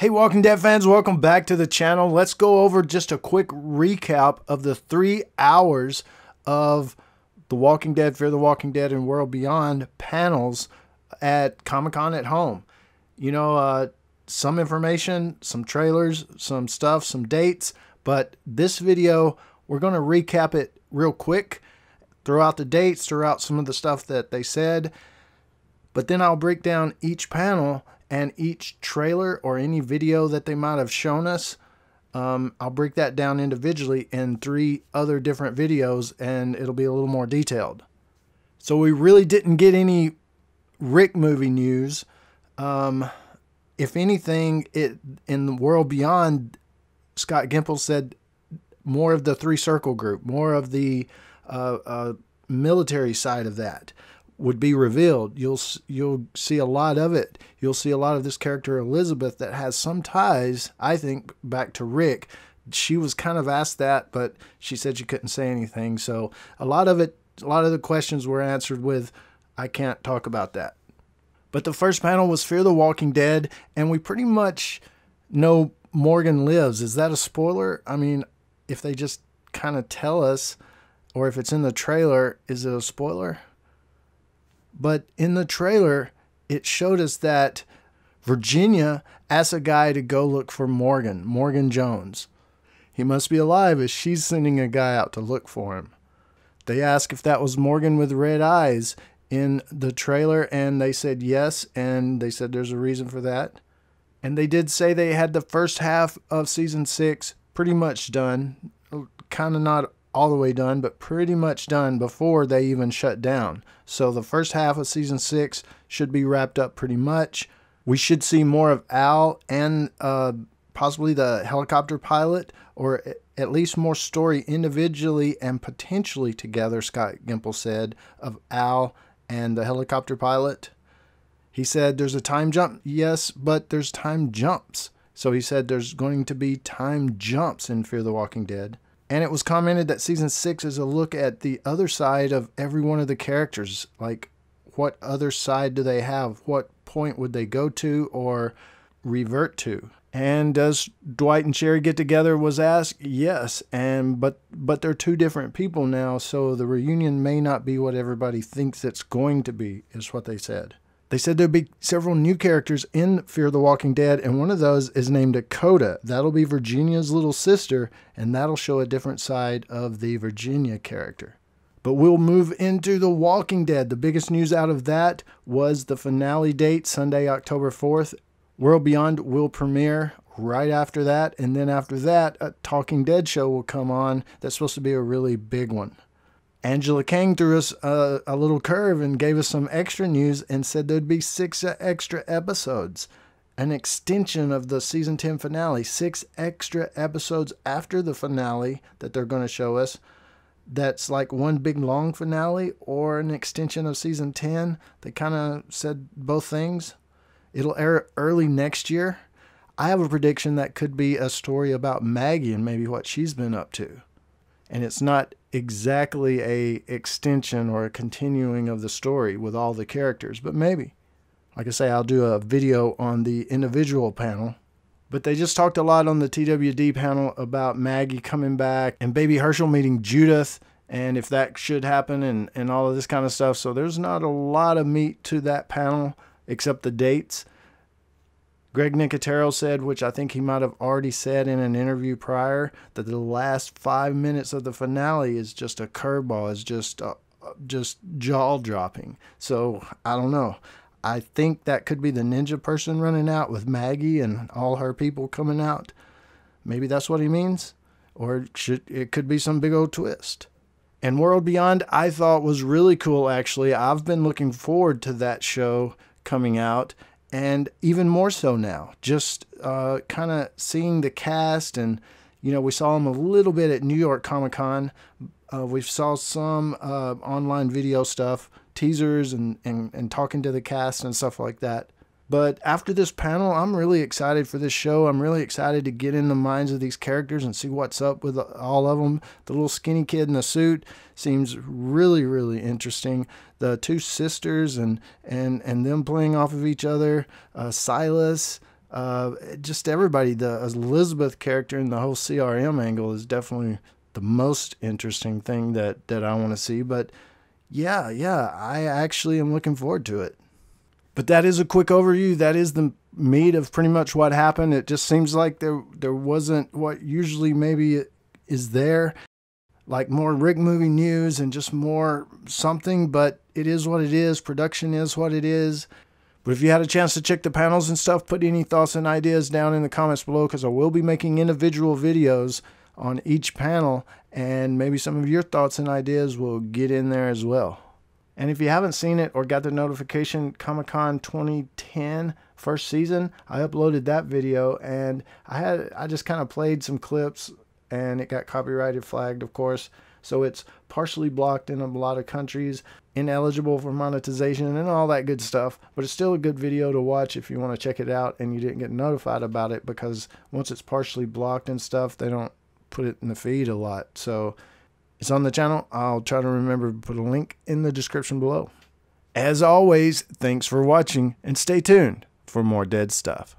Hey Walking Dead fans, welcome back to the channel. Let's go over just a quick recap of the 3 hours of The Walking Dead, Fear the Walking Dead, and World Beyond panels at Comic-Con at Home. You know, some information, some trailers, some stuff, some dates, but this video, we're going to recap it real quick, throw out the dates, throw out some of the stuff that they said, but then I'll break down each panel and each trailer or any video that they might have shown us. I'll break that down individually in 3 other different videos, and it'll be a little more detailed. So we really didn't get any Rick movie news. If anything, in the World Beyond, Scott Gimple said more of the 3 Circle group, more of the military side of that would be revealed. You'll see a lot of it. You'll see a lot of this character Elizabeth that has some ties, I think, back to Rick. She was kind of asked that, but she said she couldn't say anything. So a lot of the questions were answered with, I can't talk about that. But the first panel was Fear the Walking Dead, and we pretty much know Morgan lives. Is that a spoiler? I mean, if they just kind of tell us, or if it's in the trailer, is it a spoiler? But in the trailer, it showed us that Virginia asked a guy to go look for Morgan Jones. He must be alive as she's sending a guy out to look for him. They asked if that was Morgan with red eyes in the trailer, and they said yes, and they said there's a reason for that. And they did say they had the first half of season 6 pretty much done, kind of not all the way done, but pretty much done before they even shut down. So the first half of season 6 should be wrapped up pretty much. We should see more of Al and possibly the helicopter pilot, or at least more story individually and potentially together, Scott Gimple said, of Al and the helicopter pilot. He said there's a time jump. Yes, but there's time jumps. So he said there's going to be time jumps in Fear the Walking Dead. And it was commented that season 6 is a look at the other side of every one of the characters. Like, what other side do they have? What point would they go to or revert to? And does Dwight and Sherry get together was asked. Yes, but they're 2 different people now, so the reunion may not be what everybody thinks it's going to be, is what they said. They said there'll be several new characters in Fear the Walking Dead, and one of those is named Dakota. That'll be Virginia's little sister, and that'll show a different side of the Virginia character. But we'll move into The Walking Dead. The biggest news out of that was the finale date, Sunday, October 4th. World Beyond will premiere right after that, and then after that, a Talking Dead show will come on. That's supposed to be a really big one. Angela Kang threw us a little curve and gave us some extra news and said there'd be 6 extra episodes, an extension of the season 10 finale, 6 extra episodes after the finale that they're going to show us. That's like one big long finale or an extension of season 10. They kind of said both things. It'll air early next year. I have a prediction that could be a story about Maggie and maybe what she's been up to. And it's not exactly a extension or a continuing of the story with all the characters, but maybe. Like I say, I'll do a video on the individual panel. But they just talked a lot on the TWD panel about Maggie coming back and Baby Herschel meeting Judith, and if that should happen and all of this kind of stuff. So there's not a lot of meat to that panel except the dates. Greg Nicotero said, which I think he might have already said in an interview prior, that the last 5 minutes of the finale is just a curveball, is just jaw-dropping. So I don't know. I think that could be the ninja person running out with Maggie and all her people coming out. Maybe that's what he means. Or it could be some big old twist. And World Beyond, I thought was really cool, actually. I've been looking forward to that show coming out. And even more so now, just kind of seeing the cast, and you know, we saw them a little bit at New York Comic-Con. We saw some online video stuff, teasers, and talking to the cast and stuff like that. But after this panel, I'm really excited for this show. I'm really excited to get in the minds of these characters and see what's up with all of them. The little skinny kid in the suit seems really, really interesting. The 2 sisters and them playing off of each other. Silas, Just everybody. The Elizabeth character and the whole CRM angle is definitely the most interesting thing that I want to see. But yeah, I actually am looking forward to it. But that is a quick overview. That is the meat of pretty much what happened. It just seems like there wasn't what usually maybe is there, like more Rick movie news and just more something, but it is what it is. Production is what it is. But if you had a chance to check the panels and stuff, put any thoughts and ideas down in the comments below, because I will be making individual videos on each panel, and maybe some of your thoughts and ideas will get in there as well. And if you haven't seen it or got the notification, Comic-Con 2010 first season, I uploaded that video, and I just kind of played some clips, and it got copyrighted flagged, of course. So it's partially blocked in a lot of countries, ineligible for monetization and all that good stuff. But it's still a good video to watch if you want to check it out and you didn't get notified about it, because once it's partially blocked and stuff, they don't put it in the feed a lot. So it's on the channel. I'll try to remember to put a link in the description below. As always, thanks for watching, and stay tuned for more dead stuff.